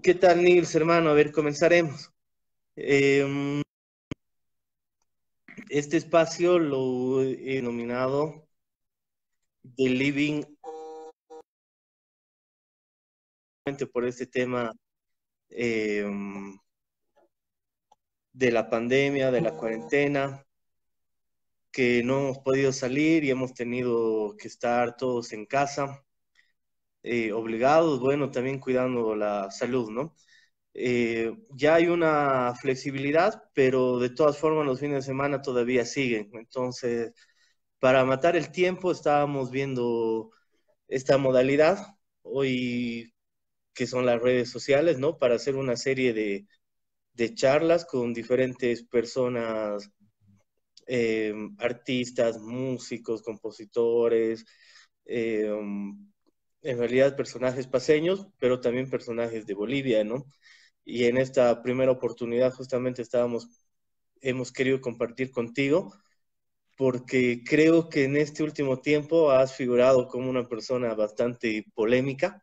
¿Qué tal, Nils, hermano? A ver, comenzaremos. Eh, este espacio lo he denominado The Living, por este tema eh, de la pandemia, de la cuarentena, que no hemos podido salir y hemos tenido que estar todos en casa, obligados, bueno, también cuidando la salud, ¿no? Ya hay una flexibilidad, pero de todas formas los fines de semana todavía siguen. Entonces, para matar el tiempo, estábamos viendo esta modalidad hoy, que son las redes sociales, ¿no? Para hacer una serie de charlas con diferentes personas, artistas, músicos, compositores, en realidad personajes paseños, pero también personajes de Bolivia, ¿no? Y en esta primera oportunidad justamente hemos querido compartir contigo porque creo que en este último tiempo has figurado como una persona bastante polémica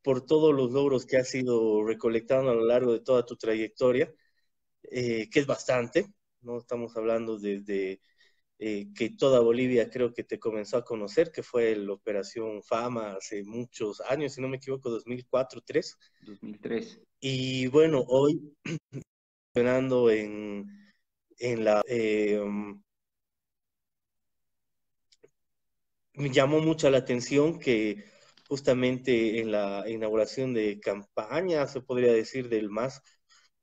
por todos los logros que has ido recolectando a lo largo de toda tu trayectoria, que es bastante, ¿no? Estamos hablando desde que toda Bolivia creo que te comenzó a conocer, que fue la Operación Fama hace muchos años, si no me equivoco, 2004, 2003. 2003. Y bueno, hoy, funcionando en la... me llamó mucho la atención que justamente en la inauguración de campaña, se podría decir, del MAS,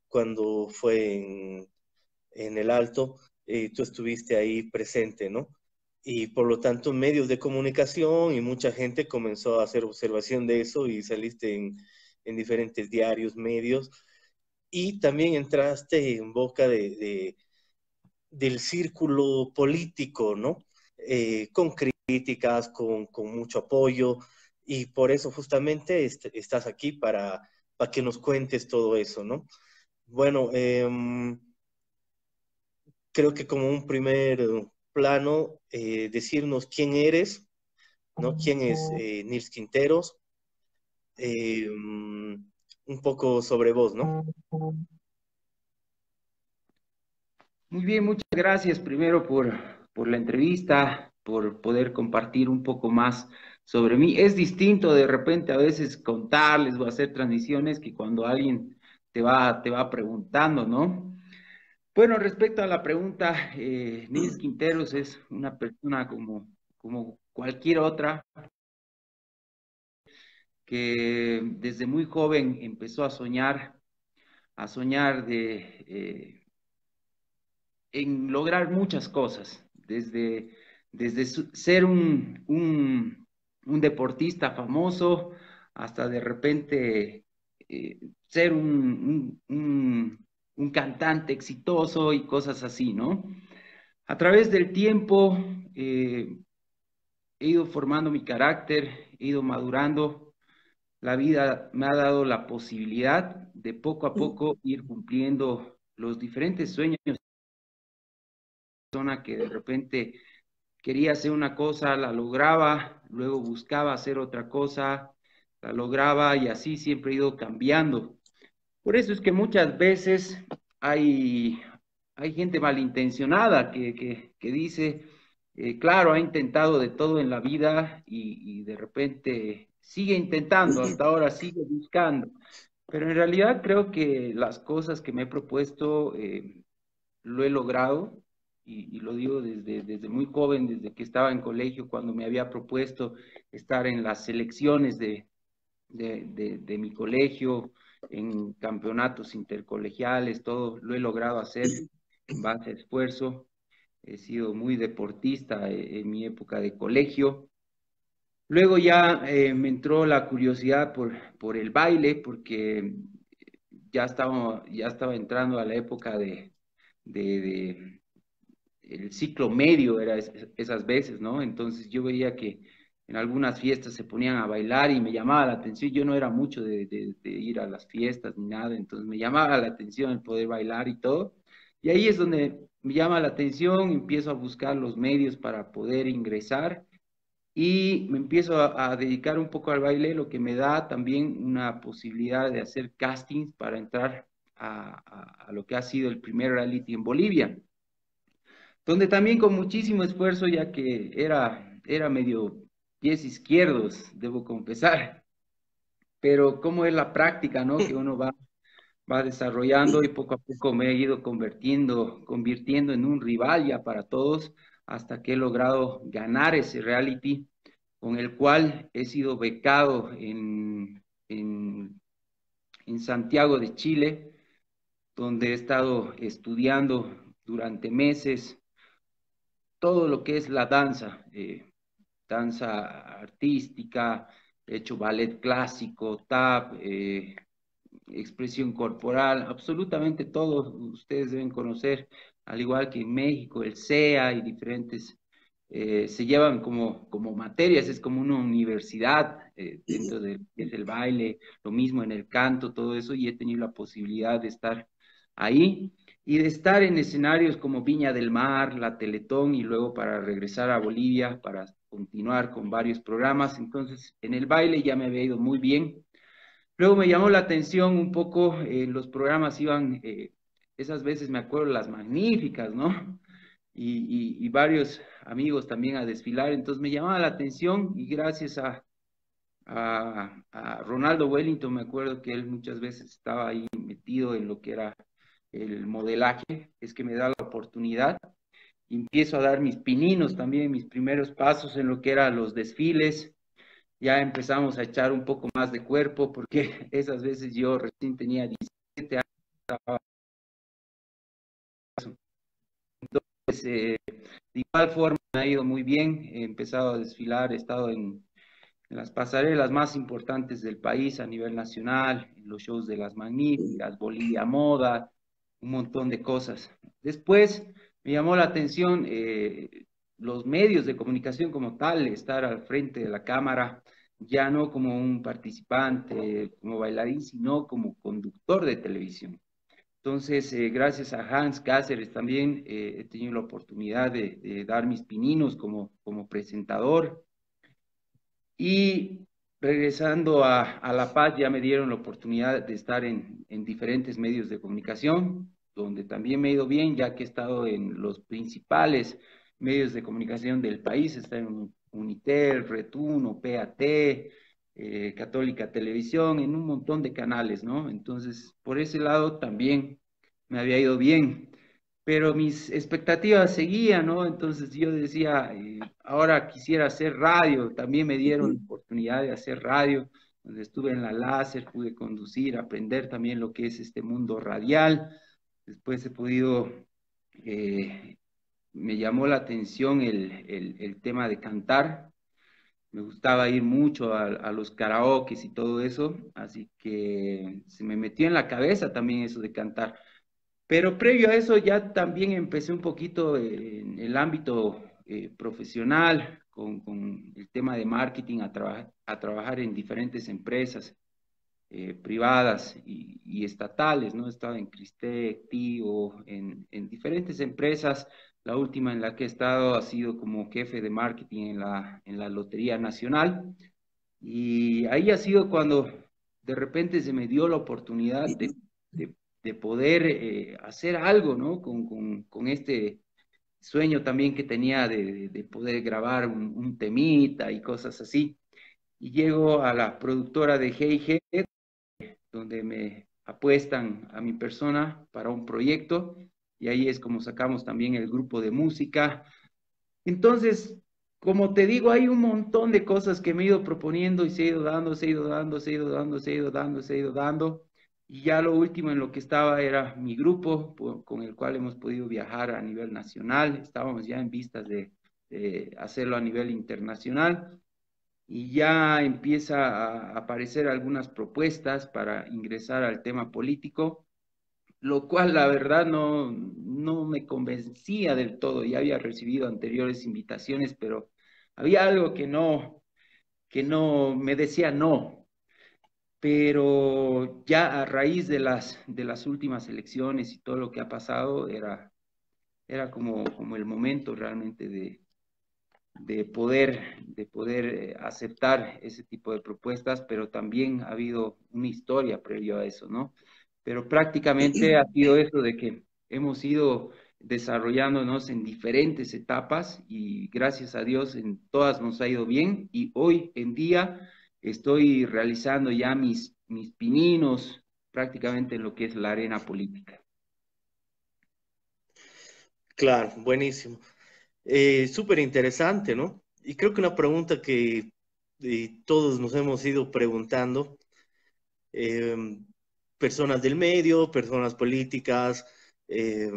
cuando fue en el Alto, tú estuviste ahí presente, ¿no? Y por lo tanto, medios de comunicación y mucha gente comenzó a hacer observación de eso y saliste en diferentes diarios, medios, y también entraste en boca del círculo político, ¿no? Con críticas, con mucho apoyo, y por eso justamente estás aquí para que nos cuentes todo eso, ¿no? Bueno, creo que como un primer plano, decirnos quién eres, ¿no? ¿Quién es Nils Quinteros? Un poco sobre vos, ¿no? Muy bien, muchas gracias primero por la entrevista, por poder compartir un poco más sobre mí. Es distinto de repente a veces contarles o hacer transiciones que cuando alguien te va preguntando, ¿no? Bueno, respecto a la pregunta, Nils Quinteros es una persona como cualquier otra que desde muy joven empezó a soñar en lograr muchas cosas, desde ser un deportista famoso hasta de repente ser un cantante exitoso y cosas así, ¿no? A través del tiempo he ido formando mi carácter, he ido madurando. La vida me ha dado la posibilidad de poco a poco ir cumpliendo los diferentes sueños. Persona que de repente quería hacer una cosa, la lograba, luego buscaba hacer otra cosa, la lograba y así siempre he ido cambiando. Por eso es que muchas veces hay, hay gente malintencionada que dice, claro, ha intentado de todo en la vida y de repente sigue intentando, hasta ahora sigue buscando. Pero en realidad creo que las cosas que me he propuesto lo he logrado y lo digo desde muy joven, desde que estaba en colegio, cuando me había propuesto estar en las selecciones de mi colegio, en campeonatos intercolegiales, todo lo he logrado hacer en base a esfuerzo. He sido muy deportista en mi época de colegio. Luego ya me entró la curiosidad por el baile, porque ya estaba entrando a la época de el ciclo medio, era esas veces, ¿no? Entonces yo veía que en algunas fiestas se ponían a bailar y me llamaba la atención. Yo no era mucho de ir a las fiestas ni nada, entonces me llamaba la atención el poder bailar y todo. Y ahí es donde me llama la atención, empiezo a buscar los medios para poder ingresar y me empiezo a dedicar un poco al baile, lo que me da también una posibilidad de hacer castings para entrar a lo que ha sido el primer reality en Bolivia, donde también con muchísimo esfuerzo, ya que era medio pies izquierdos, debo confesar, pero cómo es la práctica, ¿no? Que uno va desarrollando y poco a poco me he ido convirtiendo en un rival ya para todos, hasta que he logrado ganar ese reality con el cual he sido becado en Santiago de Chile, donde he estado estudiando durante meses todo lo que es la danza, danza artística, he hecho ballet clásico, tap, expresión corporal, absolutamente todo ustedes deben conocer, al igual que en México, el SEA y diferentes, se llevan como materias, es como una universidad dentro de es el baile, lo mismo en el canto, todo eso, y he tenido la posibilidad de estar ahí y de estar en escenarios como Viña del Mar, la Teletón, y luego para regresar a Bolivia para continuar con varios programas. Entonces, en el baile ya me había ido muy bien. Luego me llamó la atención un poco, los programas iban, esas veces me acuerdo, las magníficas, ¿no? Y varios amigos también a desfilar, entonces me llamaba la atención y gracias a Ronaldo Wellington, me acuerdo que él muchas veces estaba ahí metido en lo que era el modelaje, es que me da la oportunidad y empiezo a dar mis pininos también, mis primeros pasos en lo que eran los desfiles, ya empezamos a echar un poco más de cuerpo, porque esas veces yo recién tenía 17 años. Entonces, de igual forma me ha ido muy bien, he empezado a desfilar, he estado en las pasarelas más importantes del país a nivel nacional, en los shows de las Magníficas, Bolivia Moda, un montón de cosas. Después me llamó la atención los medios de comunicación como tal, estar al frente de la cámara, ya no como un participante, como bailarín, sino como conductor de televisión. Entonces, gracias a Hans Cáceres también he tenido la oportunidad de dar mis pininos como presentador. Y regresando a La Paz, ya me dieron la oportunidad de estar en diferentes medios de comunicación, donde también me he ido bien, ya que he estado en los principales medios de comunicación del país, está en Unitel, Retuno, PAT, Católica Televisión, en un montón de canales, ¿no? Entonces, por ese lado también me había ido bien, pero mis expectativas seguían, ¿no? Entonces yo decía, ahora quisiera hacer radio, también me dieron la oportunidad de hacer radio, donde estuve en la láser, pude conducir, aprender también lo que es este mundo radial, después he podido, me llamó la atención el tema de cantar, me gustaba ir mucho a los karaokes y todo eso, así que se me metió en la cabeza también eso de cantar. Pero previo a eso ya también empecé un poquito en el ámbito profesional con el tema de marketing a trabajar en diferentes empresas privadas y estatales, ¿no? He estado en Cristec, Tigo, en diferentes empresas. La última en la que he estado ha sido como jefe de marketing en la Lotería Nacional. Y ahí ha sido cuando de repente se me dio la oportunidad de poder hacer algo, ¿no? Con este sueño también que tenía de poder grabar un temita y cosas así. Y llego a la productora de G&G, donde me apuestan a mi persona para un proyecto, y ahí es como sacamos también el grupo de música. Entonces, como te digo, hay un montón de cosas que me he ido proponiendo y se ha ido dando, se ha ido dando, se ha ido dando, se ha ido dando, se ha ido dando. Y ya lo último en lo que estaba era mi grupo, con el cual hemos podido viajar a nivel nacional. Estábamos ya en vistas de hacerlo a nivel internacional y ya empieza a aparecer algunas propuestas para ingresar al tema político, lo cual la verdad no me convencía del todo. Ya había recibido anteriores invitaciones, pero había algo que no me decía no. Pero ya a raíz de las últimas elecciones y todo lo que ha pasado, era como el momento realmente de poder aceptar ese tipo de propuestas, pero también ha habido una historia previo a eso, ¿no? Pero prácticamente ha sido eso de que hemos ido desarrollándonos en diferentes etapas y gracias a Dios en todas nos ha ido bien y hoy en día estoy realizando ya mis pininos prácticamente en lo que es la arena política. Claro, buenísimo. Súper interesante, ¿no? Y creo que una pregunta que todos nos hemos ido preguntando, eh, personas del medio, personas políticas, eh,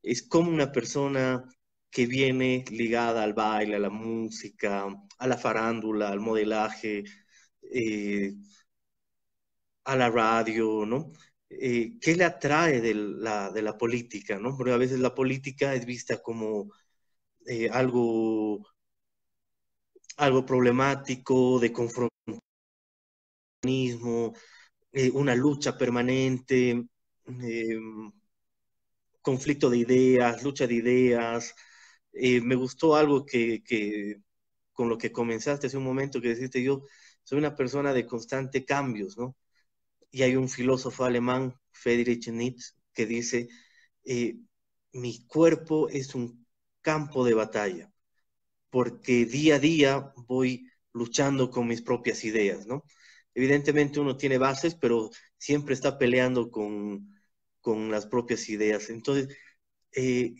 es como una persona que viene ligada al baile, a la música, a la farándula, al modelaje, eh, a la radio, ¿no? ¿Qué le atrae de la política, ¿no? Porque a veces la política es vista como algo, algo problemático, de conformismo, una lucha permanente, eh, conflicto de ideas, lucha de ideas. Me gustó algo con lo que comenzaste hace un momento, que deciste yo, soy una persona de constante cambios, ¿no? Y hay un filósofo alemán, Friedrich Nietzsche, que dice, eh, mi cuerpo es un campo de batalla, porque día a día voy luchando con mis propias ideas, ¿no? Evidentemente uno tiene bases, pero siempre está peleando con las propias ideas. Entonces, eh,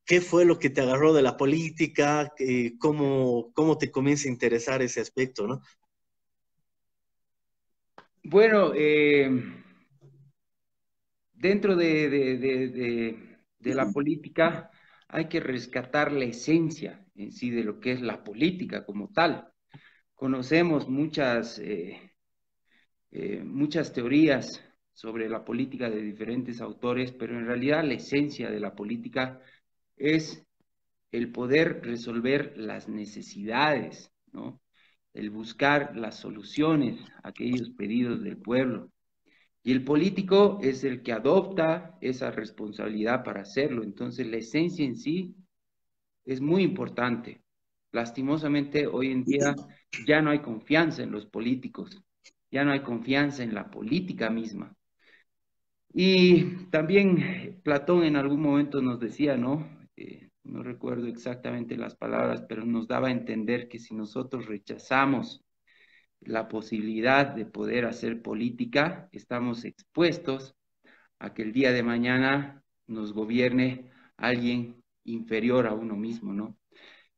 ¿qué fue lo que te agarró de la política? ¿Cómo te comienza a interesar ese aspecto, no? Bueno, dentro de la política hay que rescatar la esencia en sí de lo que es la política como tal. Conocemos muchas teorías sobre la política de diferentes autores, pero en realidad la esencia de la política es el poder resolver las necesidades, ¿no? El buscar las soluciones a aquellos pedidos del pueblo. Y el político es el que adopta esa responsabilidad para hacerlo. Entonces, la esencia en sí es muy importante. Lastimosamente, hoy en día ya no hay confianza en los políticos, ya no hay confianza en la política misma. Y también Platón en algún momento nos decía, ¿no? No recuerdo exactamente las palabras, pero nos daba a entender que si nosotros rechazamos la posibilidad de poder hacer política, estamos expuestos a que el día de mañana nos gobierne alguien inferior a uno mismo, ¿no?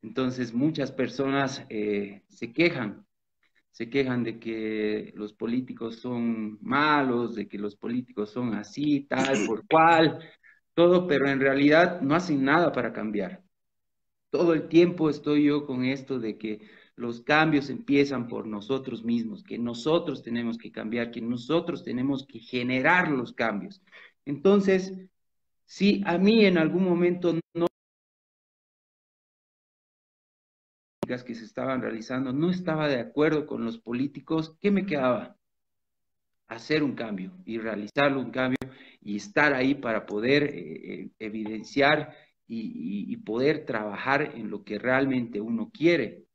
Entonces muchas personas se quejan de que los políticos son malos, de que los políticos son así, tal, por cual, todo, pero en realidad no hacen nada para cambiar. Todo el tiempo estoy yo con esto de que los cambios empiezan por nosotros mismos, que nosotros tenemos que cambiar, que nosotros tenemos que generar los cambios. Entonces, si a mí en algún momento no que se estaban realizando, no estaba de acuerdo con los políticos, ¿qué me quedaba? Hacer un cambio y realizarlo un cambio y estar ahí para poder evidenciar y poder trabajar en lo que realmente uno quiere.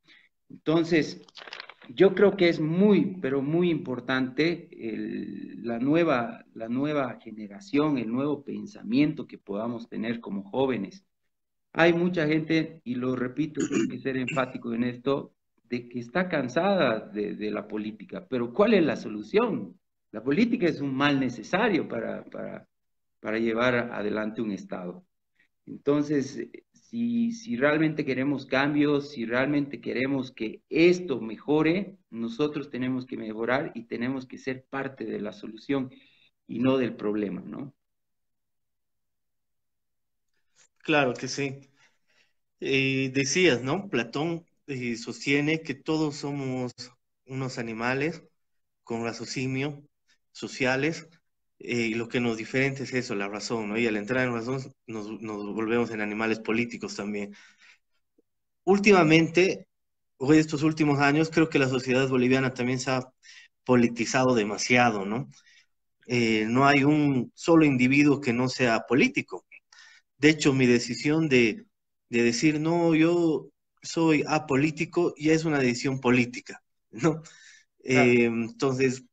Entonces, yo creo que es muy, pero muy importante la nueva generación, el nuevo pensamiento que podamos tener como jóvenes. Hay mucha gente, y lo repito, tengo que ser enfático en esto, de que está cansada de la política. Pero ¿cuál es la solución? La política es un mal necesario para llevar adelante un Estado. Entonces, si realmente queremos cambios, si realmente queremos que esto mejore, nosotros tenemos que mejorar y tenemos que ser parte de la solución y no del problema, ¿no? Claro que sí. Decías, ¿no? Platón sostiene que todos somos unos animales con raciocinio, sociales, y lo que nos diferencia es eso, la razón, ¿no? Y al entrar en razón nos volvemos en animales políticos también. Últimamente, o estos últimos años, creo que la sociedad boliviana también se ha politizado demasiado, ¿no? No hay un solo individuo que no sea político. De hecho, mi decisión de decir, no, yo soy apolítico, ya es una decisión política, ¿no? Claro. Entonces,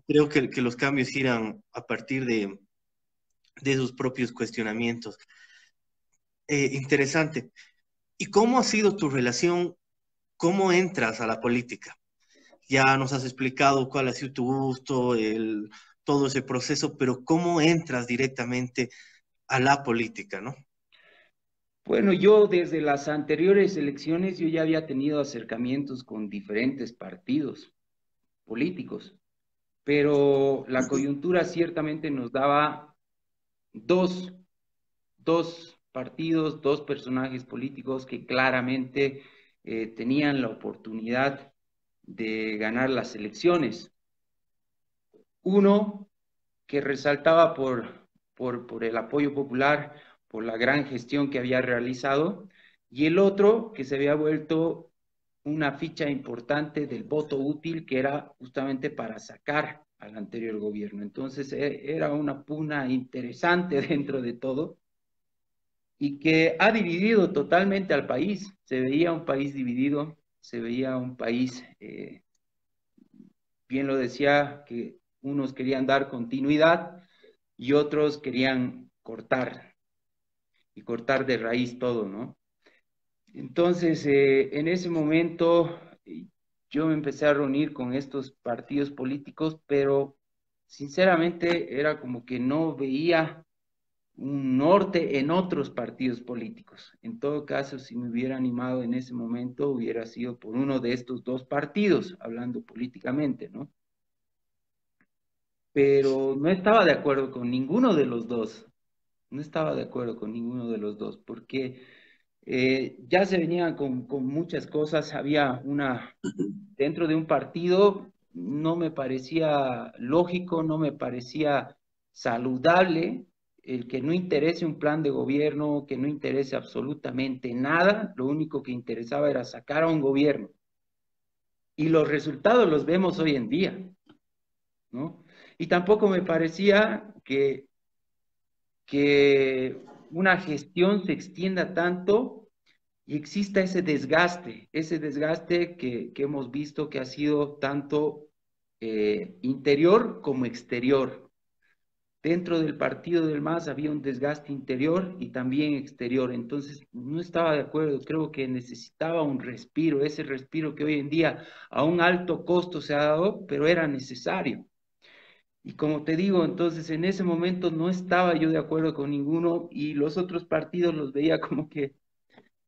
creo que los cambios irán a partir de sus propios cuestionamientos. Interesante. ¿Y cómo ha sido tu relación? ¿Cómo entras a la política? Ya nos has explicado cuál ha sido tu gusto, todo ese proceso, pero ¿cómo entras directamente a la política, no? Bueno, yo desde las anteriores elecciones yo ya había tenido acercamientos con diferentes partidos políticos, pero la coyuntura ciertamente nos daba dos, dos partidos, dos personajes políticos que claramente tenían la oportunidad de ganar las elecciones. Uno que resaltaba por el apoyo popular, por la gran gestión que había realizado, y el otro que se había vuelto una ficha importante del voto útil, que era justamente para sacar al anterior gobierno. Entonces era una pugna interesante dentro de todo y que ha dividido totalmente al país. Se veía un país dividido, se veía un país, bien lo decía, que unos querían dar continuidad y otros querían cortar y cortar de raíz todo, ¿no? Entonces, en ese momento yo me empecé a reunir con estos partidos políticos, pero sinceramente era como que no veía un norte en otros partidos políticos. En todo caso, si me hubiera animado en ese momento, hubiera sido por uno de estos dos partidos, hablando políticamente, ¿no? Pero no estaba de acuerdo con ninguno de los dos. No estaba de acuerdo con ninguno de los dos, porque ya se venían con muchas cosas. Había una, dentro de un partido, no me parecía lógico, no me parecía saludable el que no interese un plan de gobierno, que no interese absolutamente nada. Lo único que interesaba era sacar a un gobierno. Y los resultados los vemos hoy en día, ¿no? Y tampoco me parecía que una gestión se extienda tanto y exista ese desgaste que hemos visto que ha sido tanto interior como exterior. Dentro del partido del MAS había un desgaste interior y también exterior, entonces no estaba de acuerdo, creo que necesitaba un respiro, ese respiro que hoy en día a un alto costo se ha dado, pero era necesario. Y como te digo, entonces en ese momento no estaba yo de acuerdo con ninguno y los otros partidos los veía como que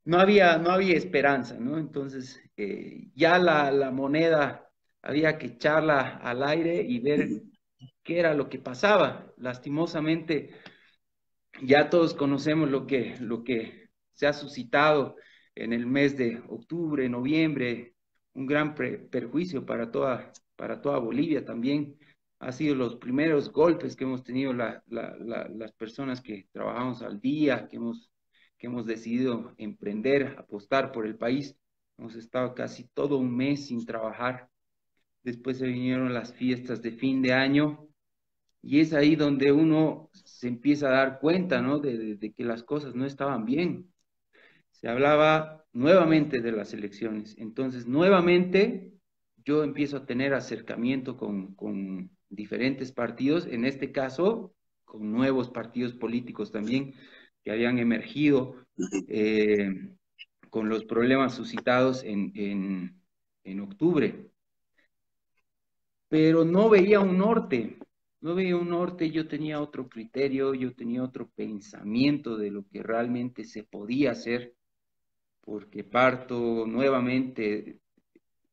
no había esperanza, ¿no? Entonces ya la moneda había que echarla al aire y ver qué era lo que pasaba. Lastimosamente, ya todos conocemos lo que se ha suscitado en el mes de octubre, noviembre, un gran perjuicio para toda Bolivia también. Ha sido los primeros golpes que hemos tenido las personas que trabajamos al día, que hemos decidido emprender, apostar por el país. Hemos estado casi todo un mes sin trabajar. Después se vinieron las fiestas de fin de año y es ahí donde uno se empieza a dar cuenta, ¿no? De que las cosas no estaban bien. Se hablaba nuevamente de las elecciones. Entonces, nuevamente, yo empiezo a tener acercamiento con diferentes partidos, en este caso, con nuevos partidos políticos también que habían emergido con los problemas suscitados en octubre. Pero no veía un norte, no veía un norte, yo tenía otro criterio, yo tenía otro pensamiento de lo que realmente se podía hacer, porque parto nuevamente,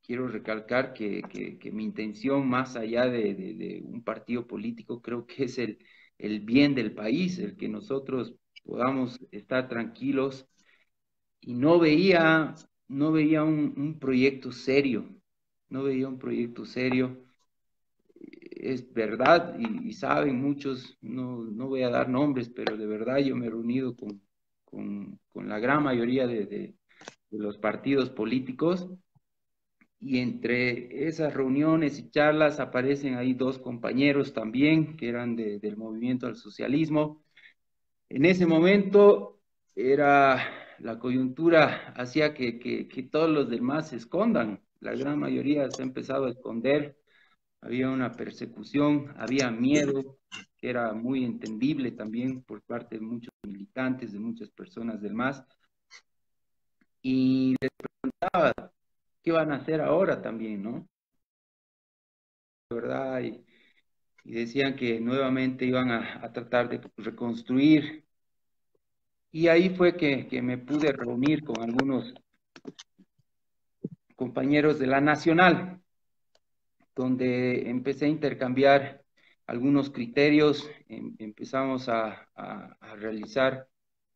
quiero recalcar que mi intención más allá de un partido político creo que es el bien del país, el que nosotros podamos estar tranquilos y no veía un proyecto serio, no veía un proyecto serio. Es verdad y saben muchos, no voy a dar nombres, pero de verdad yo me he reunido con la gran mayoría de los partidos políticos y entre esas reuniones y charlas aparecen ahí dos compañeros también que eran del movimiento al socialismo. En ese momento era la coyuntura hacía que todos los demás se escondan. La gran mayoría se ha empezado a esconder. Había una persecución, había miedo, que era muy entendible también por parte de muchos militantes, de muchas personas del MAS. Y les preguntaba, ¿qué van a hacer ahora también, no? ¿Verdad? Y decían que nuevamente iban a tratar de reconstruir. Y ahí fue que me pude reunir con algunos compañeros de la Nacional, donde empecé a intercambiar algunos criterios, empezamos a realizar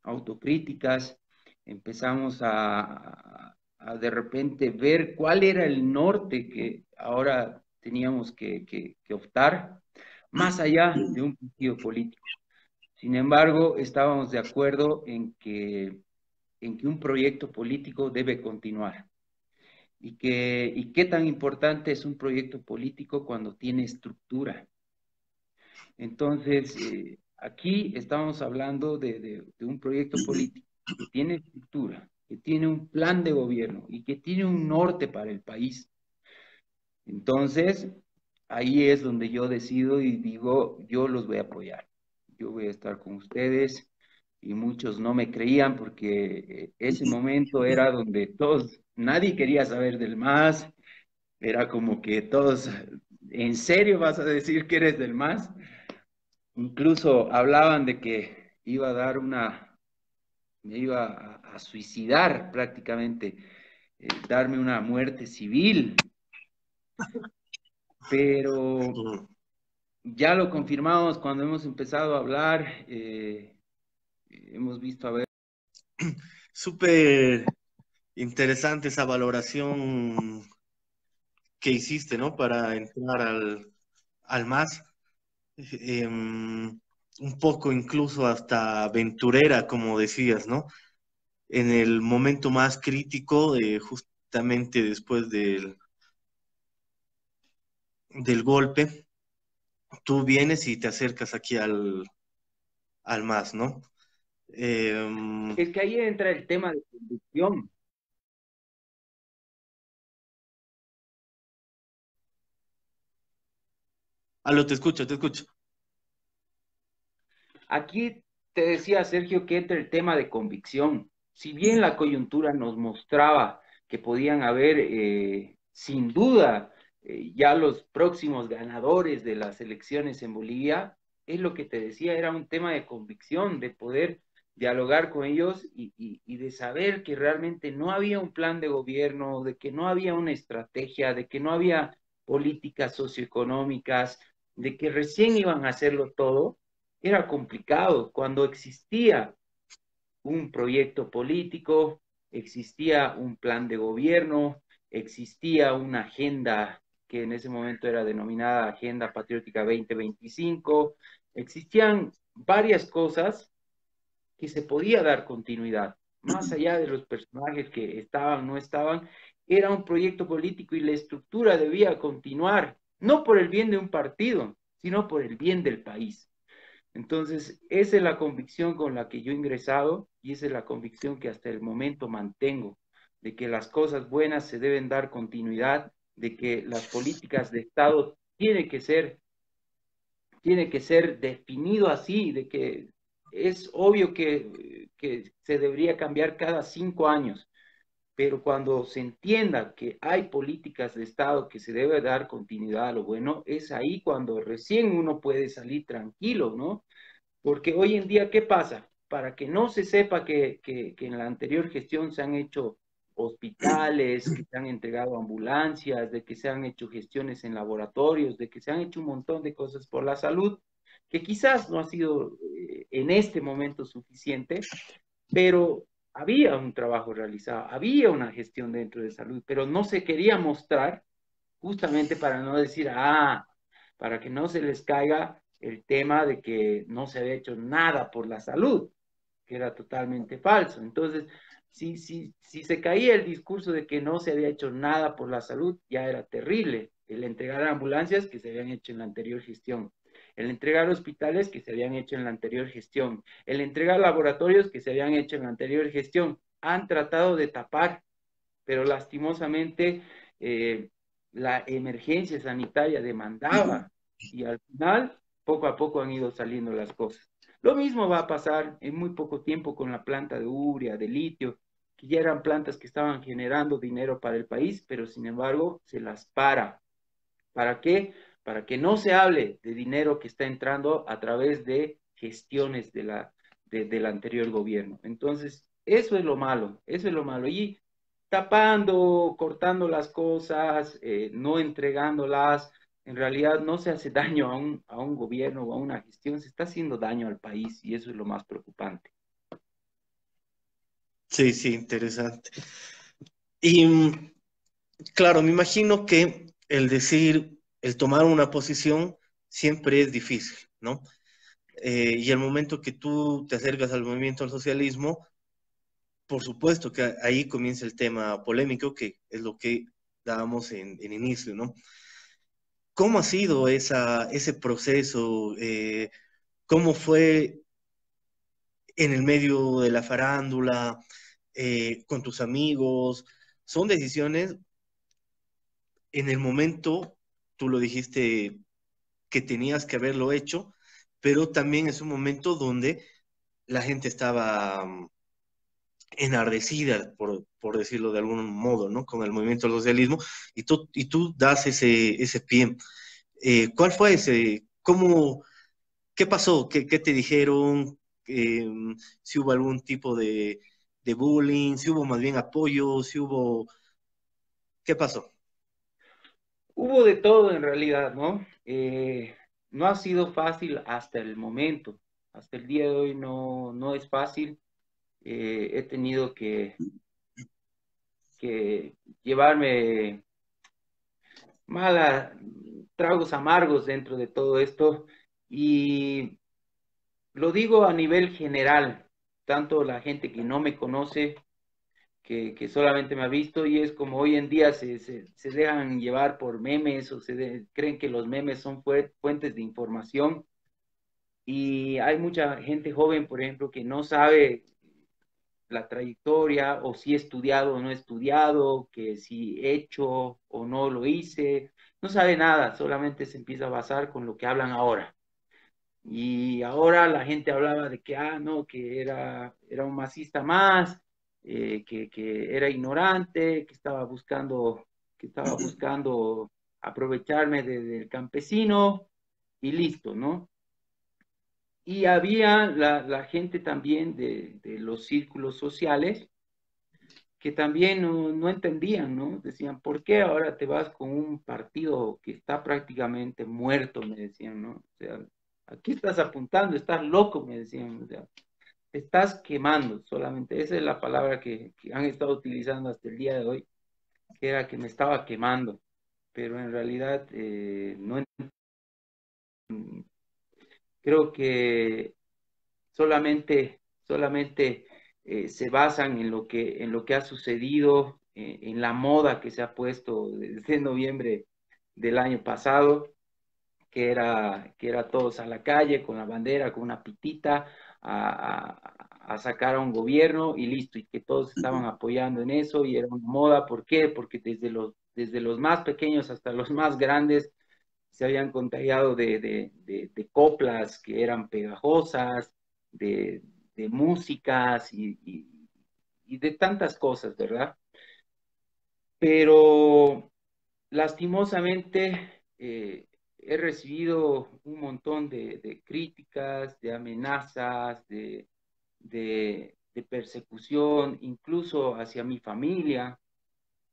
autocríticas, empezamos de repente ver cuál era el norte que ahora teníamos que optar, más allá de un partido político. Sin embargo, estábamos de acuerdo en que un proyecto político debe continuar. Y qué tan importante es un proyecto político cuando tiene estructura. Entonces, aquí estamos hablando de un proyecto político que tiene estructura, que tiene un plan de gobierno y que tiene un norte para el país. Entonces, ahí es donde yo decido y digo, yo los voy a apoyar. Yo voy a estar con ustedes y muchos no me creían porque ese momento era donde todos, nadie quería saber del MAS, era como que todos, ¿en serio vas a decir que eres del MAS? Incluso hablaban de que iba a dar me iba a suicidar prácticamente, darme una muerte civil, pero ya lo confirmamos cuando hemos empezado a hablar, hemos visto a ver. Súper interesante esa valoración que hiciste, ¿no? Para entrar al MAS. Un poco incluso hasta aventurera, como decías, ¿no? En el momento más crítico, justamente después del golpe, tú vienes y te acercas aquí al MAS, ¿no? Es que ahí entra el tema de convicción. Aló, te escucho, te escucho. Aquí te decía Sergio que entra el tema de convicción. Si bien la coyuntura nos mostraba que podían haber, sin duda, ya los próximos ganadores de las elecciones en Bolivia, es lo que te decía, era un tema de convicción, de poder dialogar con ellos y de saber que realmente no había un plan de gobierno, de que no había una estrategia, de que no había políticas socioeconómicas, de que recién iban a hacerlo todo. Era complicado cuando existía un proyecto político, existía un plan de gobierno, existía una agenda que en ese momento era denominada Agenda Patriótica 2025, existían varias cosas que se podía dar continuidad, más allá de los personajes que estaban, no estaban, era un proyecto político y la estructura debía continuar, no por el bien de un partido, sino por el bien del país. Entonces, esa es la convicción con la que yo he ingresado y esa es la convicción que hasta el momento mantengo, de que las cosas buenas se deben dar continuidad, de que las políticas de Estado tiene que ser definido así, de que es obvio que se debería cambiar cada 5 años, pero cuando se entienda que hay políticas de Estado que se debe dar continuidad a lo bueno, es ahí cuando recién uno puede salir tranquilo, ¿no? Porque hoy en día, ¿qué pasa? Para que no se sepa que en la anterior gestión se han hecho hospitales, que se han entregado ambulancias, de que se han hecho gestiones en laboratorios, de que se han hecho un montón de cosas por la salud, que quizás no ha sido en este momento suficiente, pero había un trabajo realizado, había una gestión dentro de salud, pero no se quería mostrar justamente para no decir, para que no se les caiga el tema de que no se había hecho nada por la salud, que era totalmente falso. Entonces, si se caía el discurso de que no se había hecho nada por la salud, ya era terrible. El entregar ambulancias que se habían hecho en la anterior gestión, el entregar hospitales que se habían hecho en la anterior gestión, el entregar laboratorios que se habían hecho en la anterior gestión. han tratado de tapar, pero lastimosamente la emergencia sanitaria demandaba y al final poco a poco han ido saliendo las cosas. Lo mismo va a pasar en muy poco tiempo con la planta de urea, de litio, que ya eran plantas que estaban generando dinero para el país, pero sin embargo se las para. ¿Para qué? Para que no se hable de dinero que está entrando a través de gestiones del anterior gobierno. Entonces, eso es lo malo, eso es lo malo. Y tapando, cortando las cosas, no entregándolas, en realidad no se hace daño a un gobierno o a una gestión, se está haciendo daño al país y eso es lo más preocupante. Sí, sí, interesante. Y claro, me imagino que el decir, el tomar una posición siempre es difícil, ¿no? Y el momento que tú te acercas al movimiento al socialismo, por supuesto que ahí comienza el tema polémico, que es lo que dábamos en inicio, ¿no? ¿Cómo ha sido ese proceso? ¿Cómo fue en el medio de la farándula, con tus amigos? Son decisiones, en el momento, tú lo dijiste, que tenías que haberlo hecho, pero también es un momento donde la gente estaba enardecida, por decirlo de algún modo, ¿no? Con el movimiento del socialismo, y tú das ese pie. ¿Cuál fue ese? ¿Cómo, qué pasó? ¿Qué te dijeron? Eh, si hubo algún tipo de bullying, si hubo más bien apoyo, si hubo... ¿Qué pasó? Hubo de todo en realidad, ¿no? No ha sido fácil hasta el momento. Hasta el día de hoy no es fácil. He tenido que llevarme mala, tragos amargos dentro de todo esto y lo digo a nivel general, tanto la gente que no me conoce, que solamente me ha visto y es como hoy en día se dejan llevar por memes o creen que los memes son fuentes de información y hay mucha gente joven, por ejemplo, que no sabe la trayectoria o si he estudiado o no he estudiado, que si he hecho o no lo hice, no sabe nada, solamente se empieza a basar con lo que hablan ahora. Y ahora la gente hablaba de que, no, que era un masista más, que era ignorante, que estaba buscando aprovecharme del campesino y listo, ¿no? Y había la gente también de los círculos sociales que también no entendían, ¿no? Decían, ¿por qué ahora te vas con un partido que está prácticamente muerto? Me decían, ¿no? O sea, aquí estás apuntando, estás loco, me decían, o sea, te estás quemando, solamente esa es la palabra que han estado utilizando hasta el día de hoy, que era que me estaba quemando, pero en realidad no creo que solamente se basan en lo que ha sucedido, en la moda que se ha puesto desde noviembre del año pasado, que era todos a la calle con la bandera, con una pitita, a sacar a un gobierno y listo, y que todos estaban apoyando en eso y era una moda. ¿Por qué? Porque desde los más pequeños hasta los más grandes se habían contagiado de coplas que eran pegajosas, de, de músicas y de tantas cosas, ¿verdad? Pero lastimosamente he recibido un montón de críticas, de amenazas, de persecución, incluso hacia mi familia,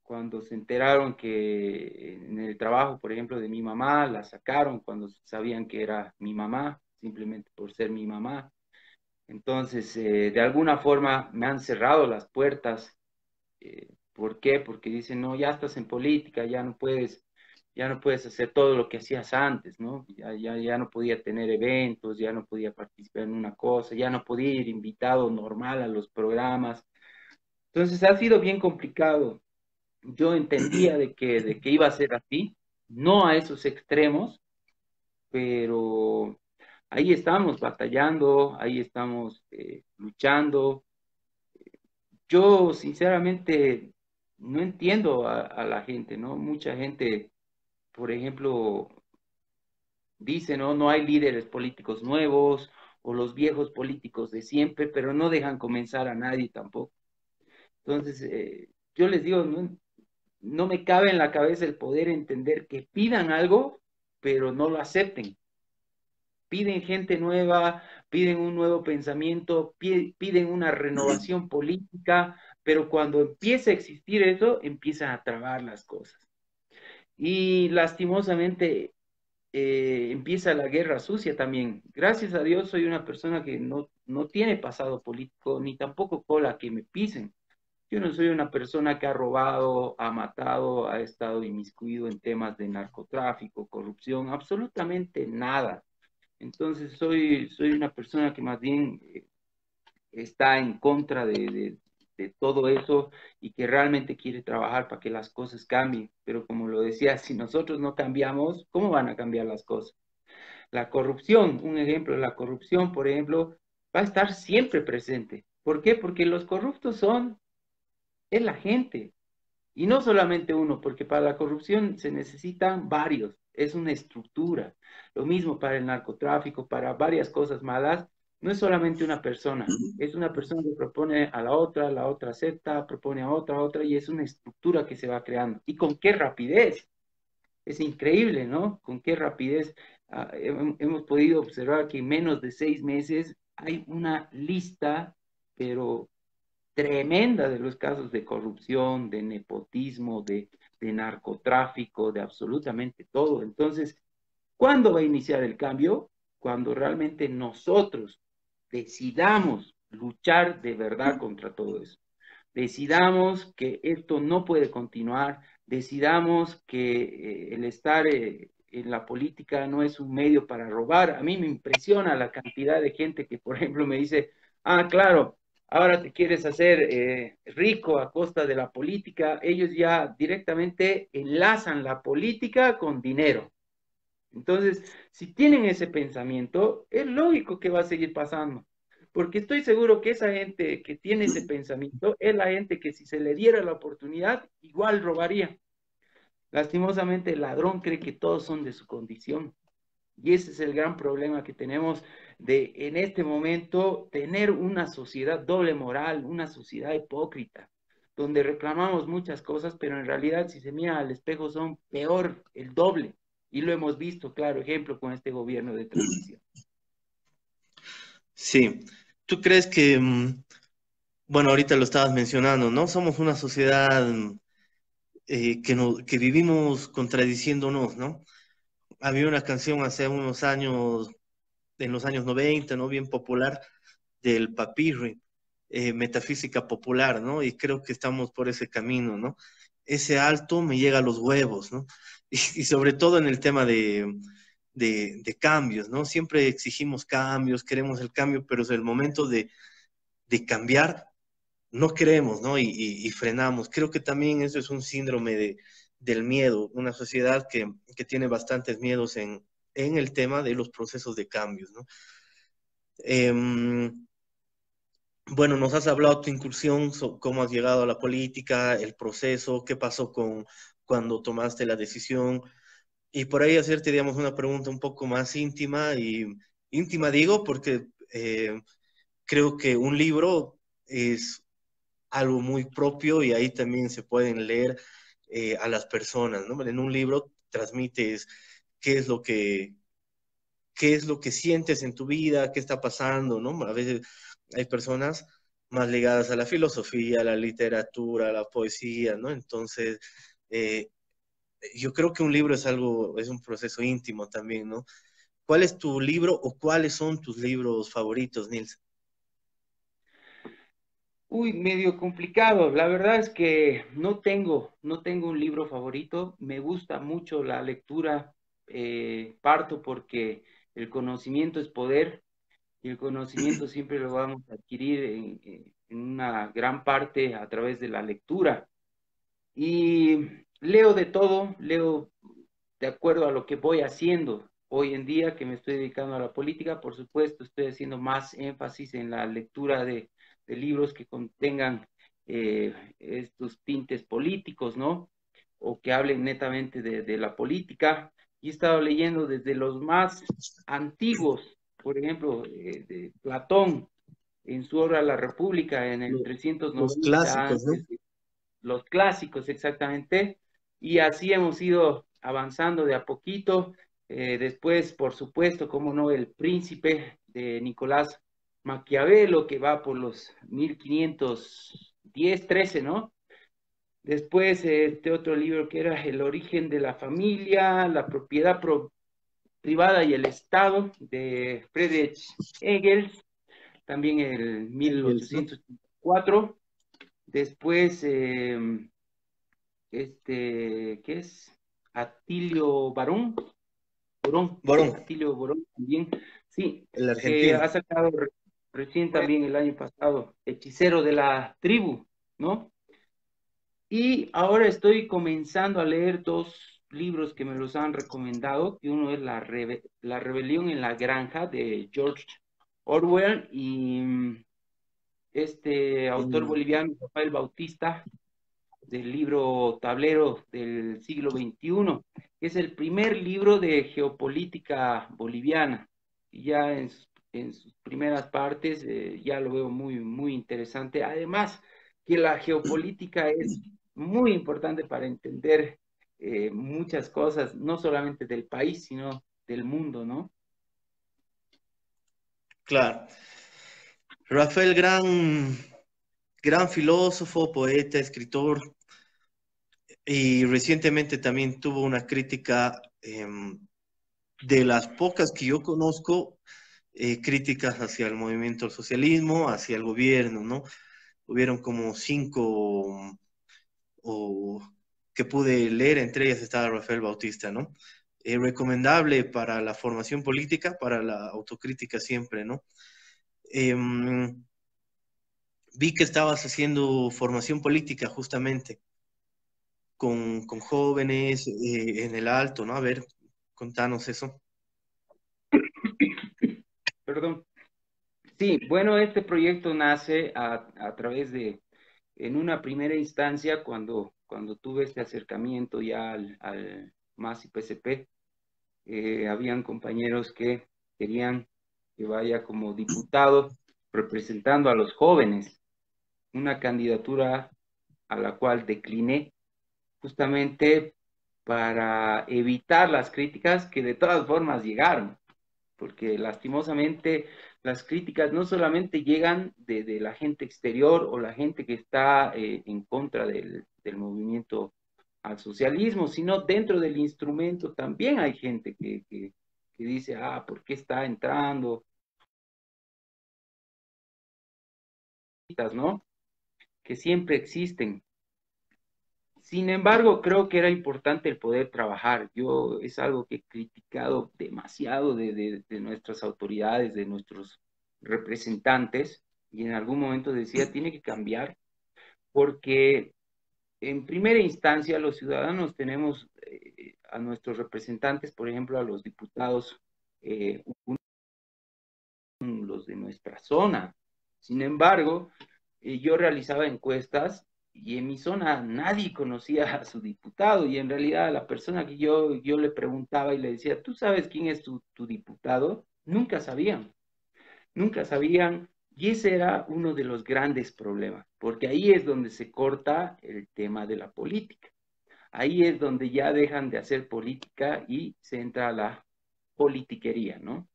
cuando se enteraron que en el trabajo, por ejemplo, de mi mamá, la sacaron cuando sabían que era mi mamá, simplemente por ser mi mamá. Entonces, de alguna forma me han cerrado las puertas. ¿Por qué? Porque dicen, no, ya estás en política, ya no puedes hacer todo lo que hacías antes, ¿no? Ya no podía tener eventos, ya no podía participar en una cosa, ya no podía ir invitado normal a los programas. Entonces, ha sido bien complicado. Yo entendía de que iba a ser así, no a esos extremos, pero ahí estamos batallando, ahí estamos luchando. yo sinceramente no entiendo a la gente, ¿no? Mucha gente, por ejemplo, dice, ¿no? No hay líderes políticos nuevos o los viejos políticos de siempre, pero no dejan comenzar a nadie tampoco. Entonces, yo les digo, no me cabe en la cabeza el poder entender que pidan algo, pero no lo acepten. Piden gente nueva, piden un nuevo pensamiento, piden una renovación política, pero cuando empieza a existir eso, empiezan a trabar las cosas. Y lastimosamente empieza la guerra sucia también. Gracias a Dios soy una persona que no tiene pasado político, ni tampoco cola que me pisen. Yo no soy una persona que ha robado, ha matado, ha estado inmiscuido en temas de narcotráfico, corrupción, absolutamente nada. Entonces soy una persona que más bien está en contra de todo eso y que realmente quiere trabajar para que las cosas cambien. Pero como lo decía, si nosotros no cambiamos, ¿cómo van a cambiar las cosas? La corrupción, un ejemplo, la corrupción, por ejemplo, va a estar siempre presente. ¿Por qué? Porque los corruptos es la gente. Y no solamente uno, porque para la corrupción se necesitan varios, es una estructura. Lo mismo para el narcotráfico, para varias cosas malas, no es solamente una persona, es una persona que propone a la otra acepta, propone a otra, y es una estructura que se va creando. ¿Y con qué rapidez? Es increíble, ¿no? Con qué rapidez hemos podido observar que en menos de 6 meses hay una lista, pero tremenda de los casos de corrupción, de nepotismo, de narcotráfico, de absolutamente todo. Entonces, ¿cuándo va a iniciar el cambio? Cuando realmente nosotros decidamos luchar de verdad contra todo eso. Decidamos que esto no puede continuar, decidamos que el estar en la política no es un medio para robar. A mí me impresiona la cantidad de gente que, por ejemplo, me dice, ah, claro, ahora te quieres hacer rico a costa de la política. Ellos ya directamente enlazan la política con dinero. Entonces, si tienen ese pensamiento, es lógico que va a seguir pasando, porque estoy seguro que esa gente que tiene ese pensamiento es la gente que si se le diera la oportunidad, igual robaría. Lastimosamente, el ladrón cree que todos son de su condición. Y ese es el gran problema que tenemos de en este momento tener una sociedad doble moral, una sociedad hipócrita, donde reclamamos muchas cosas, pero en realidad si se mira al espejo son peor, el doble. Y lo hemos visto, claro, ejemplo con este gobierno de transición. Sí, ¿tú crees que, bueno, ahorita lo estabas mencionando, ¿no? Somos una sociedad que vivimos contradiciéndonos, ¿no? Había una canción hace unos años, en los años 90, ¿no? Bien popular, del Papirri, Metafísica Popular, ¿no? Y creo que estamos por ese camino, ¿no? Ese alto me llega a los huevos, ¿no? Y sobre todo en el tema de cambios, ¿no? Siempre exigimos cambios, queremos el cambio, pero es el momento de cambiar, no queremos, ¿no? Y frenamos. Creo que también eso es un síndrome del miedo, una sociedad que tiene bastantes miedos en el tema de los procesos de cambios, ¿no? Bueno, nos has hablado de tu incursión, cómo has llegado a la política, el proceso, qué pasó cuando tomaste la decisión, y por ahí hacerte, digamos, una pregunta un poco más íntima, y íntima digo porque creo que un libro es algo muy propio y ahí también se pueden leer a las personas, ¿no? En un libro transmites qué es lo que, qué es lo que sientes en tu vida, qué está pasando, ¿no? A veces hay personas más ligadas a la filosofía, a la literatura, a la poesía, ¿no? Entonces, eh, yo creo que un libro es algo, es un proceso íntimo también, ¿no? ¿Cuál es tu libro o cuáles son tus libros favoritos, Nils? Uy, medio complicado. La verdad es que no tengo un libro favorito. Me gusta mucho la lectura. Parto porque el conocimiento es poder y el conocimiento siempre lo vamos a adquirir en una gran parte a través de la lectura. Y leo de todo, leo de acuerdo a lo que voy haciendo. Hoy en día que me estoy dedicando a la política, por supuesto, estoy haciendo más énfasis en la lectura de libros que contengan estos tintes políticos, ¿no? O que hablen netamente de la política. Y he estado leyendo desde los más antiguos, por ejemplo, de Platón, en su obra La República, en el Los 390 clásicos, ¿no? antes, los clásicos exactamente, y así hemos ido avanzando de a poquito. Después, por supuesto, como no, El Príncipe de Nicolás Maquiavelo, que va por los 1510, 13, ¿no? Después, este otro libro que era El origen de la familia, la propiedad privada y el Estado, de Friedrich Engels, también el Engels, ¿no? 1804. Después, ¿qué es? Atilio Barón, Borón, Borón, Atilio Borón también, sí, el que argentino. ha sacado recién también el año pasado, Hechicero de la Tribu, ¿no? Y ahora estoy comenzando a leer dos libros que me los han recomendado, que uno es La Rebelión en la Granja de George Orwell y este autor Mm, boliviano, Rafael Bautista, del libro Tablero del siglo XXI, que es el primer libro de geopolítica boliviana. Y ya en sus primeras partes ya lo veo muy, muy interesante. Además, que la geopolítica es muy importante para entender muchas cosas, no solamente del país, sino del mundo, ¿no? claro. Rafael, gran filósofo, poeta, escritor, y recientemente también tuvo una crítica de las pocas que yo conozco, críticas hacia el movimiento al socialismo, hacia el gobierno, ¿no? Hubieron como cinco o, que pude leer, entre ellas estaba Rafael Bautista, ¿no? Recomendable para la formación política, para la autocrítica siempre, ¿no? Em, Vi que estabas haciendo formación política justamente con jóvenes en el Alto, ¿no? A ver, contanos eso. Perdón. Sí, bueno, este proyecto nace a través de, en una primera instancia, cuando tuve este acercamiento ya al MAS y PSP, habían compañeros que querían que vaya como diputado representando a los jóvenes, una candidatura a la cual decliné justamente para evitar las críticas que de todas formas llegaron, porque lastimosamente las críticas no solamente llegan de la gente exterior o la gente que está en contra del movimiento al socialismo, sino dentro del instrumento también hay gente que dice, ah, ¿por qué está entrando? ¿No? Que siempre existen. Sin embargo, creo que era importante el poder trabajar. Yo es algo que he criticado demasiado de nuestras autoridades, de nuestros representantes, y en algún momento decía, tiene que cambiar, porque en primera instancia los ciudadanos tenemos a nuestros representantes, por ejemplo, a los diputados, los de nuestra zona. Sin embargo, yo realizaba encuestas y en mi zona nadie conocía a su diputado y en realidad a la persona que yo le preguntaba y le decía, ¿tú sabes quién es tu diputado? Nunca sabían y ese era uno de los grandes problemas, porque ahí es donde se corta el tema de la política. Ahí es donde ya dejan de hacer política y se entra a la politiquería, ¿no?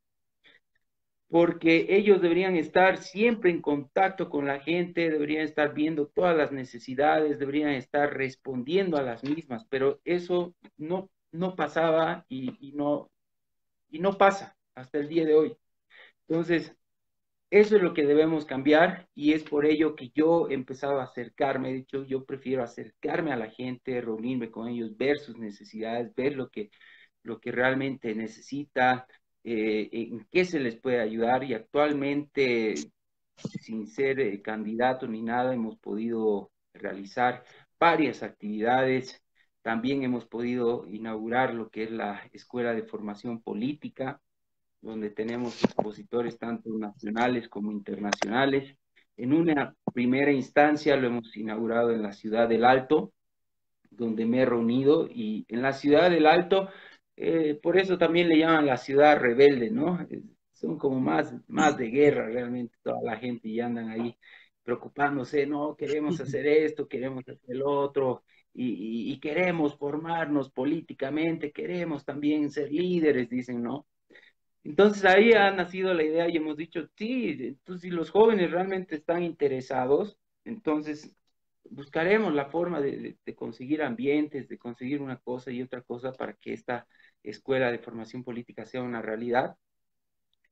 Porque ellos deberían estar siempre en contacto con la gente, deberían estar viendo todas las necesidades, deberían estar respondiendo a las mismas, pero eso no pasaba y no pasa hasta el día de hoy. Entonces, eso es lo que debemos cambiar y es por ello que yo he empezado a acercarme, de hecho, yo prefiero acercarme a la gente, reunirme con ellos, ver sus necesidades, ver lo que realmente necesita, en qué se les puede ayudar y actualmente, sin ser candidato ni nada, hemos podido realizar varias actividades. También hemos podido inaugurar lo que es la Escuela de Formación Política, donde tenemos expositores tanto nacionales como internacionales. En una primera instancia lo hemos inaugurado en la ciudad del Alto, donde me he reunido, y en la ciudad del Alto, por eso también le llaman la ciudad rebelde, ¿no? Son como más de guerra realmente toda la gente y andan ahí preocupándose, no, queremos hacer esto, queremos hacer el otro, y queremos formarnos políticamente, queremos también ser líderes, dicen, ¿no? Entonces ahí ha nacido la idea y hemos dicho, sí, entonces si los jóvenes realmente están interesados, entonces buscaremos la forma de conseguir ambientes, de conseguir una cosa y otra cosa para que esta escuela de formación política sea una realidad.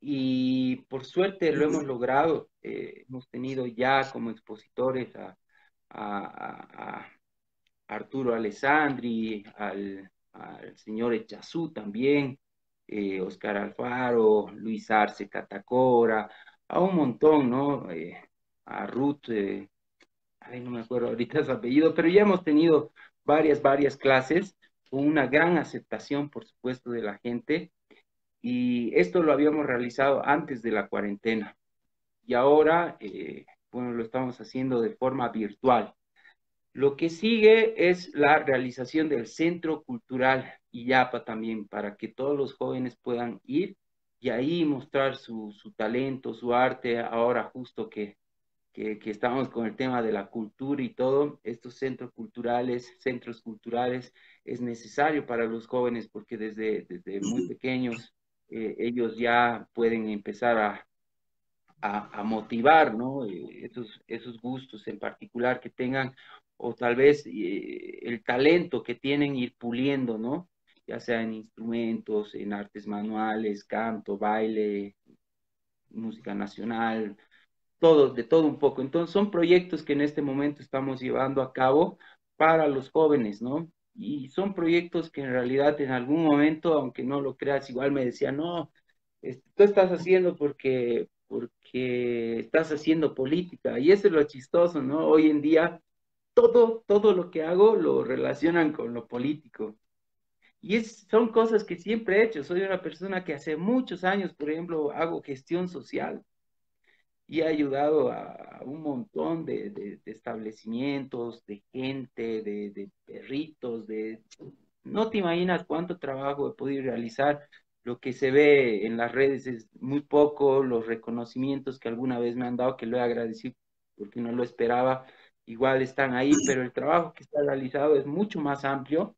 Y por suerte lo hemos logrado. Hemos tenido ya como expositores a Arturo Alessandri, al señor Echazú también, Oscar Alfaro, Luis Arce Catacora, a un montón, ¿no? A Ruth, ay, no me acuerdo ahorita su apellido, pero ya hemos tenido varias clases, con una gran aceptación, por supuesto, de la gente, y esto lo habíamos realizado antes de la cuarentena, y ahora, bueno, lo estamos haciendo de forma virtual. Lo que sigue es la realización del Centro Cultural Illapa también, para que todos los jóvenes puedan ir y ahí mostrar su talento, su arte, ahora justo que estamos con el tema de la cultura y todo, estos centros culturales, es necesario para los jóvenes porque desde muy pequeños ellos ya pueden empezar a motivar, ¿no? Esos gustos en particular que tengan, o tal vez el talento que tienen ir puliendo, ¿no? Ya sea en instrumentos, en artes manuales, canto, baile, música nacional, todo, de todo un poco. Entonces son proyectos que en este momento estamos llevando a cabo para los jóvenes, ¿no? Y son proyectos que en realidad en algún momento, aunque no lo creas, igual me decían, no, tú estás haciendo porque estás haciendo política. Y eso es lo chistoso, ¿no? Hoy en día todo lo que hago lo relacionan con lo político. Y son cosas que siempre he hecho. Soy una persona que hace muchos años, por ejemplo, hago gestión social y ha ayudado a un montón de establecimientos, de gente, de perritos, no te imaginas cuánto trabajo he podido realizar. Lo que se ve en las redes es muy poco, los reconocimientos que alguna vez me han dado, que lo he agradecido porque no lo esperaba, igual están ahí, pero el trabajo que está realizado es mucho más amplio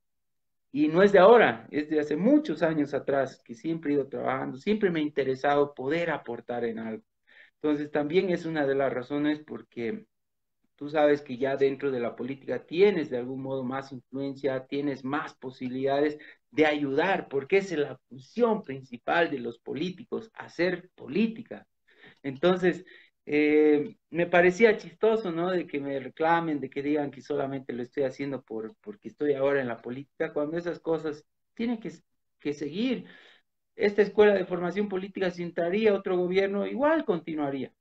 y no es de ahora, es de hace muchos años atrás que siempre he ido trabajando, siempre me ha interesado poder aportar en algo. Entonces, también es una de las razones porque tú sabes que ya dentro de la política tienes de algún modo más influencia, tienes más posibilidades de ayudar, porque esa es la función principal de los políticos, hacer política. Entonces, me parecía chistoso, ¿no? De que me reclamen, de que digan que solamente lo estoy haciendo porque estoy ahora en la política, cuando esas cosas tienen que seguir. Esta escuela de formación política, si entraría otro gobierno, igual continuaría.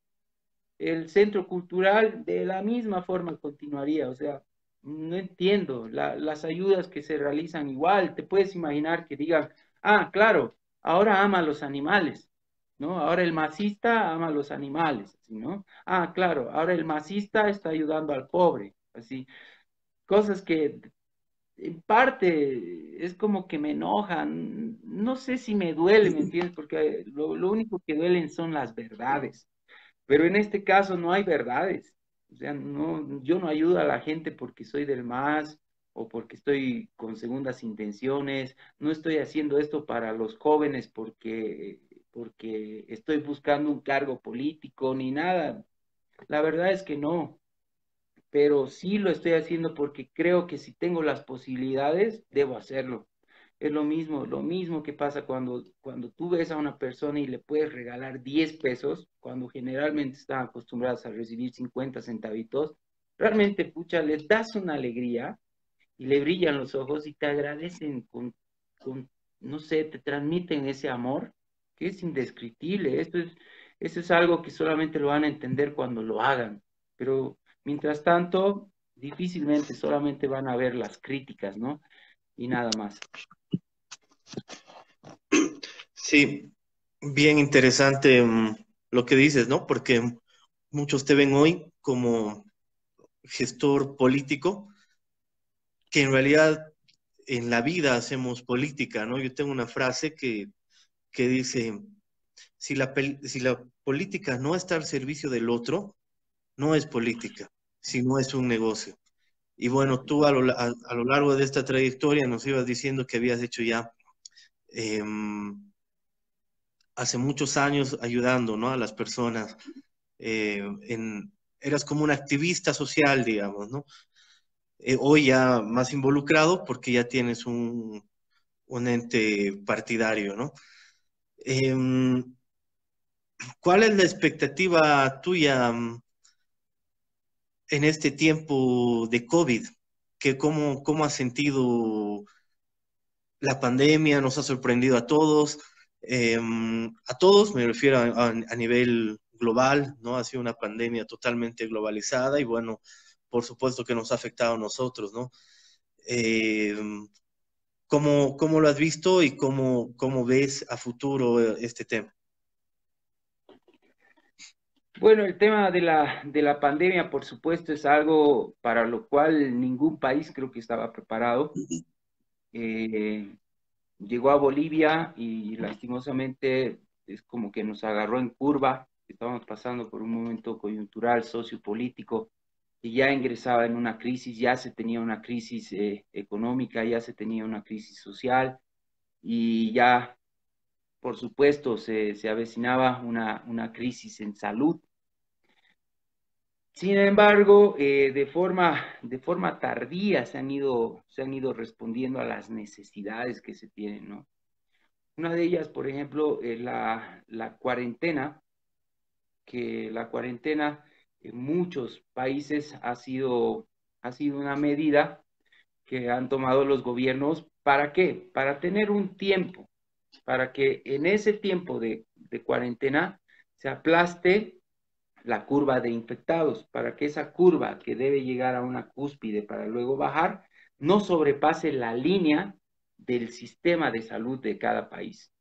El centro cultural de la misma forma continuaría. O sea, no entiendo. Las ayudas que se realizan igual, te puedes imaginar que digan, ah, claro, ahora ama a los animales, ¿no? Ahora el masista ama a los animales, ¿sí, no? Ah, claro, ahora el masista está ayudando al pobre, así. Cosas que en parte es como que me enojan, no sé si me duele, ¿me entiendes? Porque lo único que duelen son las verdades, pero en este caso no hay verdades, o sea, no, yo no ayudo a la gente porque soy del MAS o porque estoy con segundas intenciones, no estoy haciendo esto para los jóvenes porque estoy buscando un cargo político ni nada, la verdad es que no, pero sí lo estoy haciendo porque creo que si tengo las posibilidades, debo hacerlo. Es lo mismo que pasa cuando tú ves a una persona y le puedes regalar 10 pesos, cuando generalmente están acostumbrados a recibir 50 centavitos, realmente, pucha, les das una alegría y le brillan los ojos y te agradecen no sé, te transmiten ese amor que es indescriptible. Eso es algo que solamente lo van a entender cuando lo hagan. Pero mientras tanto, difícilmente solamente van a ver las críticas, ¿no? Y nada más. Sí, bien interesante lo que dices, ¿no? Porque muchos te ven hoy como gestor político, que en realidad en la vida hacemos política, ¿no? Yo tengo una frase que dice, si la política no está al servicio del otro, no es política, sino es un negocio. Y bueno, tú a lo largo de esta trayectoria nos ibas diciendo que habías hecho ya eh, hace muchos años ayudando, ¿no? A las personas. Eras como un activista social, digamos, ¿no? Hoy ya más involucrado porque ya tienes un ente partidario, ¿no? Em, ¿Cuál es la expectativa tuya en este tiempo de COVID? ¿Cómo has sentido la pandemia? ¿Nos ha sorprendido a todos, me refiero a nivel global, ¿no? Ha sido una pandemia totalmente globalizada y bueno, por supuesto que nos ha afectado a nosotros, ¿no? Em, ¿Cómo lo has visto y cómo ves a futuro este tema? Bueno, el tema de la pandemia, por supuesto, es algo para lo cual ningún país creo que estaba preparado. Eh, Llegó a Bolivia y lastimosamente es como que nos agarró en curva. Estábamos pasando por un momento coyuntural, sociopolítico, y ya ingresaba en una crisis, ya se tenía una crisis económica, ya se tenía una crisis social y ya, por supuesto, se avecinaba una crisis en salud. Sin embargo, de forma tardía se han ido respondiendo a las necesidades que se tienen, ¿no? Una de ellas, por ejemplo, la cuarentena, que la cuarentena en muchos países ha sido una medida que han tomado los gobiernos. ¿Para qué? Para tener un tiempo, para que en ese tiempo de cuarentena se aplaste la curva de infectados, para que esa curva que debe llegar a una cúspide para luego bajar, no sobrepase la línea del sistema de salud de cada país.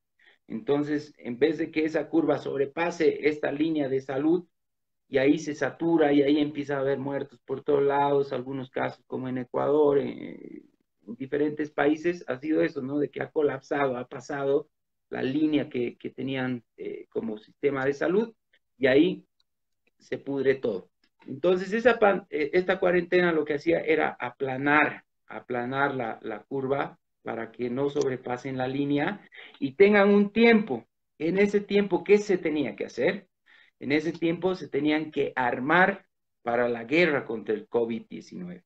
Entonces, en vez de que esa curva sobrepase esta línea de salud y ahí se satura y ahí empieza a haber muertos por todos lados, algunos casos como en Ecuador, en diferentes países, ha sido eso, ¿no? De que ha colapsado, ha pasado la línea que tenían como sistema de salud y ahí se pudre todo. Entonces, esta cuarentena lo que hacía era aplanar la curva para que no sobrepasen la línea y tengan un tiempo. En ese tiempo, ¿qué se tenía que hacer? En ese tiempo se tenían que armar para la guerra contra el COVID-19.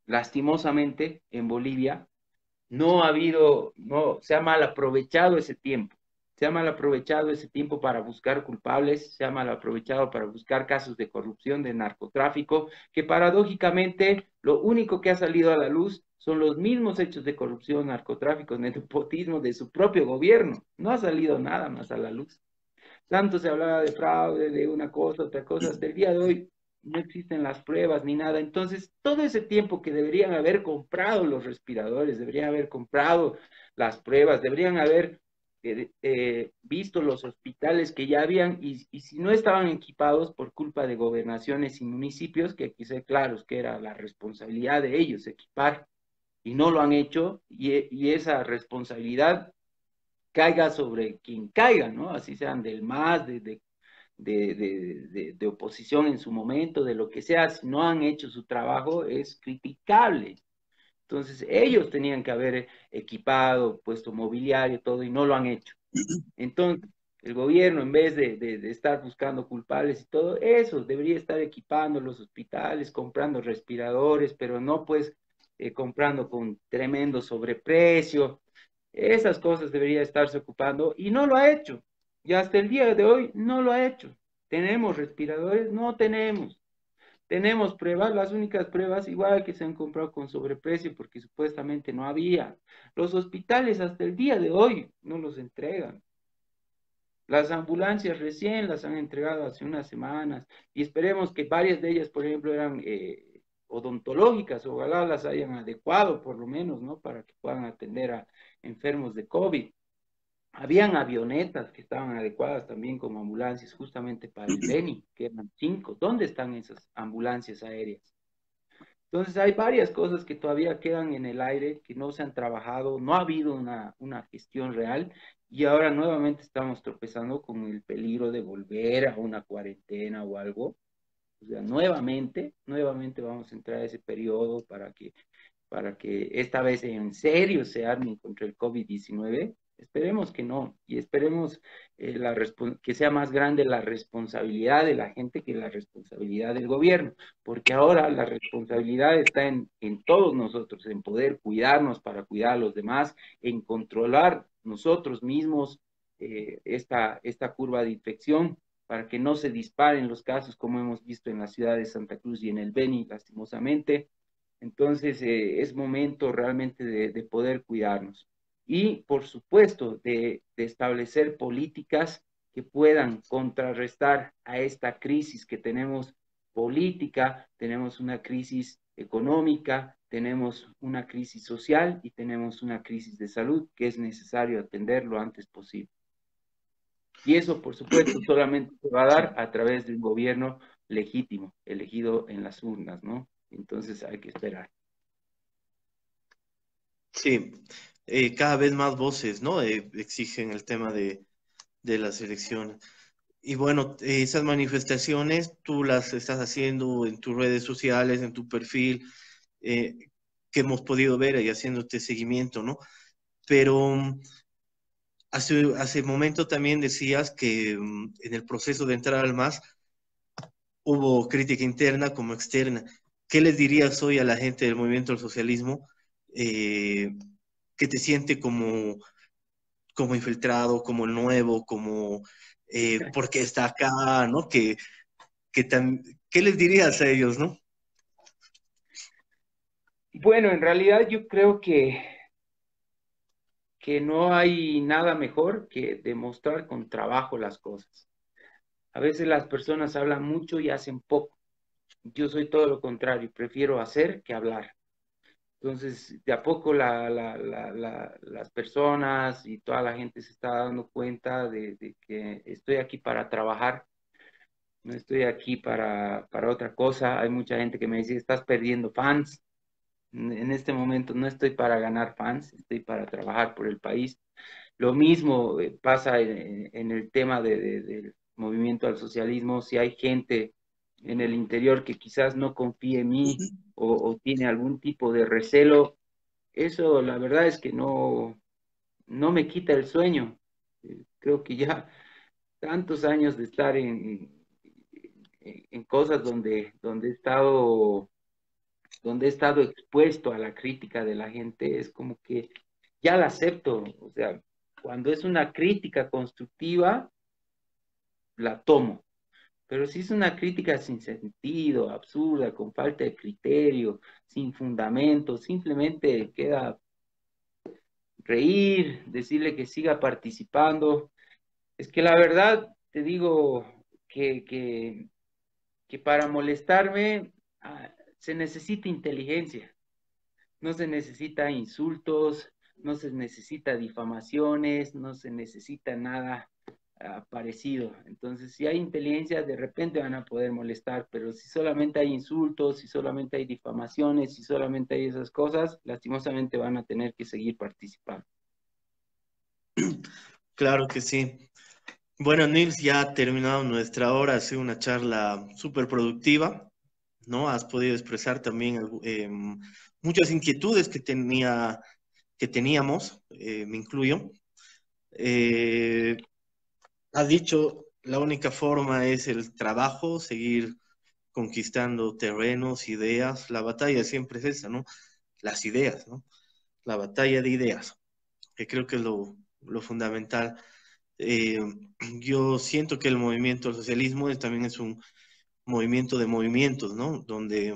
Lastimosamente, en Bolivia no ha habido, no, se ha mal aprovechado ese tiempo. Se ha mal aprovechado ese tiempo para buscar culpables, se ha mal aprovechado para buscar casos de corrupción, de narcotráfico, que paradójicamente lo único que ha salido a la luz son los mismos hechos de corrupción, narcotráfico, nepotismo de su propio gobierno. No ha salido nada más a la luz. Tanto se hablaba de fraude, de una cosa, otra cosa, hasta el día de hoy no existen las pruebas ni nada. Entonces, todo ese tiempo que deberían haber comprado los respiradores, deberían haber comprado las pruebas, deberían haber visto los hospitales que ya habían y si no estaban equipados por culpa de gobernaciones y municipios, que hay que ser claros que era la responsabilidad de ellos equipar y no lo han hecho y esa responsabilidad caiga sobre quien caiga, ¿no? Así sean del MAS, de oposición en su momento, de lo que sea, si no han hecho su trabajo, es criticable. Entonces, ellos tenían que haber equipado, puesto mobiliario, todo, y no lo han hecho. Entonces, el gobierno, en vez de estar buscando culpables y todo eso, debería estar equipando los hospitales, comprando respiradores, pero no pues comprando con tremendo sobreprecio. Esas cosas debería estarse ocupando y no lo ha hecho. Y hasta el día de hoy no lo ha hecho. ¿Tenemos respiradores? No tenemos. Tenemos pruebas, las únicas pruebas igual que se han comprado con sobreprecio porque supuestamente no había. Los hospitales hasta el día de hoy no los entregan. Las ambulancias recién las han entregado hace unas semanas y esperemos que varias de ellas, por ejemplo, eran odontológicas, ojalá las hayan adecuado por lo menos, ¿no? Para que puedan atender a enfermos de COVID. Habían avionetas que estaban adecuadas también como ambulancias justamente para el Beni, que eran 5. ¿Dónde están esas ambulancias aéreas? Entonces hay varias cosas que todavía quedan en el aire, que no se han trabajado, no ha habido una gestión real y ahora nuevamente estamos tropezando con el peligro de volver a una cuarentena o algo. O sea, nuevamente vamos a entrar a ese periodo para que esta vez en serio se armen contra el COVID-19. Esperemos que no, y esperemos que sea más grande la responsabilidad de la gente que la responsabilidad del gobierno, porque ahora la responsabilidad está en todos nosotros, en poder cuidarnos para cuidar a los demás, en controlar nosotros mismos esta curva de infección para que no se disparen los casos como hemos visto en la ciudad de Santa Cruz y en el Beni, lastimosamente. Entonces, es momento realmente de poder cuidarnos. Y, por supuesto, de establecer políticas que puedan contrarrestar a esta crisis que tenemos política, tenemos una crisis económica, tenemos una crisis social y tenemos una crisis de salud que es necesario atender lo antes posible. Y eso, por supuesto, solamente se va a Sí, dar a través de un gobierno legítimo, elegido en las urnas, ¿no? Entonces hay que esperar. sí. Cada vez más voces, ¿no? Exigen el tema de las elecciones. Y bueno, esas manifestaciones tú las estás haciendo en tus redes sociales, en tu perfil, eh, que hemos podido ver y haciéndote seguimiento, ¿no? Pero hace momento también decías que en el proceso de entrar al MAS hubo crítica interna como externa. ¿Qué les dirías hoy a la gente del movimiento del socialismo eh, que te siente como infiltrado, como nuevo, como por qué está acá, ¿no? ¿Qué les dirías a ellos, no? Bueno, en realidad yo creo que no hay nada mejor que demostrar con trabajo las cosas. A veces las personas hablan mucho y hacen poco. Yo soy todo lo contrario, prefiero hacer que hablar. Entonces, de a poco las personas y toda la gente se está dando cuenta de que estoy aquí para trabajar, no estoy aquí para otra cosa. Hay mucha gente que me dice, estás perdiendo fans. En este momento no estoy para ganar fans, estoy para trabajar por el país. Lo mismo pasa en el tema del movimiento al socialismo. Si hay gente en el interior que quizás no confíe en mí o tiene algún tipo de recelo, eso la verdad es que no me quita el sueño. Creo que ya tantos años de estar en cosas donde he estado expuesto a la crítica de la gente, es como que ya la acepto. O sea, cuando es una crítica constructiva, la tomo. Pero si es una crítica sin sentido, absurda, con falta de criterio, sin fundamento, simplemente queda reír, decirle que siga participando. Es que la verdad, te digo que para molestarme se necesita inteligencia. No se necesita insultos, no se necesita difamaciones, no se necesita nada parecido. Entonces, si hay inteligencia, de repente van a poder molestar, pero si solamente hay insultos, si solamente hay difamaciones, si solamente hay esas cosas, lastimosamente van a tener que seguir participando. Claro que sí. Bueno, Nils, ya ha terminado nuestra hora, ha sido una charla súper productiva, ¿no? Has podido expresar también muchas inquietudes que teníamos, me incluyo. Eh, Has dicho, la única forma es el trabajo, seguir conquistando terrenos, ideas. La batalla siempre es esa, ¿no? Las ideas, ¿no? La batalla de ideas, que creo que es lo fundamental. Eh, yo siento que el movimiento del socialismo también es un movimiento de movimientos, ¿no? Donde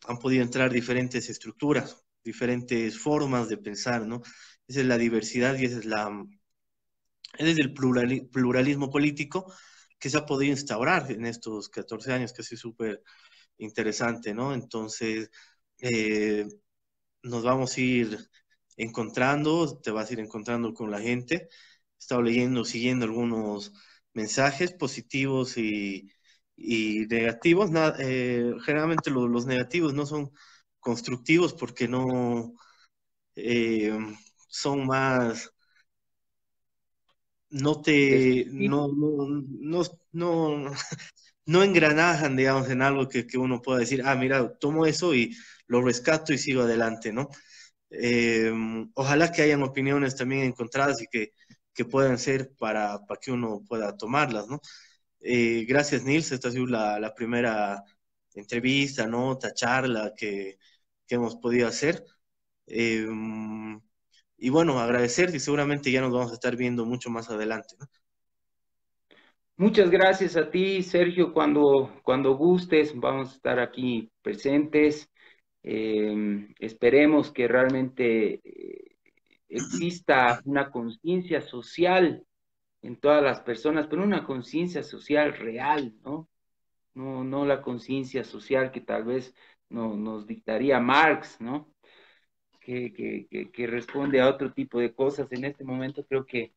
han podido entrar diferentes estructuras, diferentes formas de pensar, ¿no? Esa es la diversidad y ese es el pluralismo político que se ha podido instaurar en estos 14 años, que es súper interesante, ¿no? Entonces, eh, nos vamos a ir encontrando, te vas a ir encontrando con la gente. He estado leyendo, siguiendo algunos mensajes positivos y negativos. Generalmente los negativos no son constructivos porque no eh, son más, no te, Destructivo. no, no engranajan, digamos, en algo que uno pueda decir, ah, mira, tomo eso y lo rescato y sigo adelante, ¿no? Eh, Ojalá que hayan opiniones también encontradas y que puedan ser para que uno pueda tomarlas, ¿no? Gracias, Nils. Esta ha sido la primera entrevista, nota, charla que hemos podido hacer. Eh, y bueno, agradecer y seguramente ya nos vamos a estar viendo mucho más adelante, ¿no? Muchas gracias a ti, Sergio. Cuando gustes, vamos a estar aquí presentes. Esperemos que realmente exista una conciencia social en todas las personas, pero una conciencia social real, ¿no? No la conciencia social que tal vez nos dictaría Marx, ¿no? Que responde a otro tipo de cosas. En este momento creo que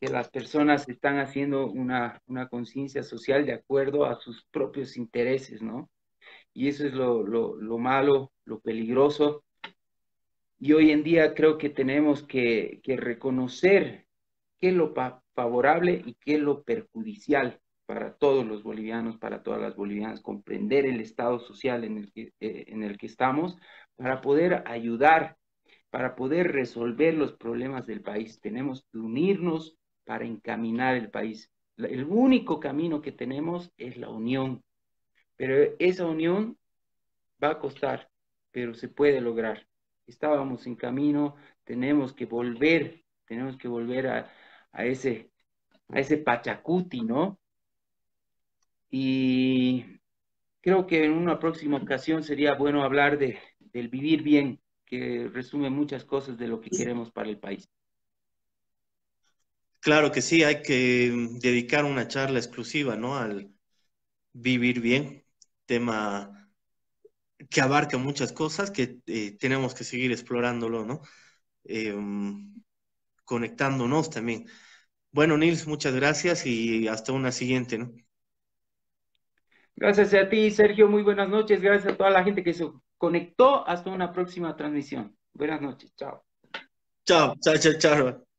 las personas están haciendo una conciencia social de acuerdo a sus propios intereses, ¿no? Y eso es lo malo, lo peligroso. Y hoy en día creo que tenemos que reconocer qué es lo favorable y qué es lo perjudicial para todos los bolivianos, para todas las bolivianas, comprender el estado social en el que estamos para poder ayudar, para poder resolver los problemas del país. Tenemos que unirnos para encaminar el país. El único camino que tenemos es la unión, pero esa unión va a costar, pero se puede lograr. Estábamos en camino, tenemos que volver a ese Pachacuti, ¿no? Y creo que en una próxima ocasión sería bueno hablar del vivir bien, que resume muchas cosas de lo que queremos para el país. Claro que sí, hay que dedicar una charla exclusiva, ¿no? Al vivir bien, tema que abarca muchas cosas que tenemos que seguir explorándolo, ¿no? Eh, Conectándonos también. Bueno, Nils, muchas gracias y hasta una siguiente, ¿no? Gracias a ti, Sergio. Muy buenas noches. Gracias a toda la gente que se conectó. Hasta una próxima transmisión. Buenas noches. Chao. Chao, chao, chao, chao.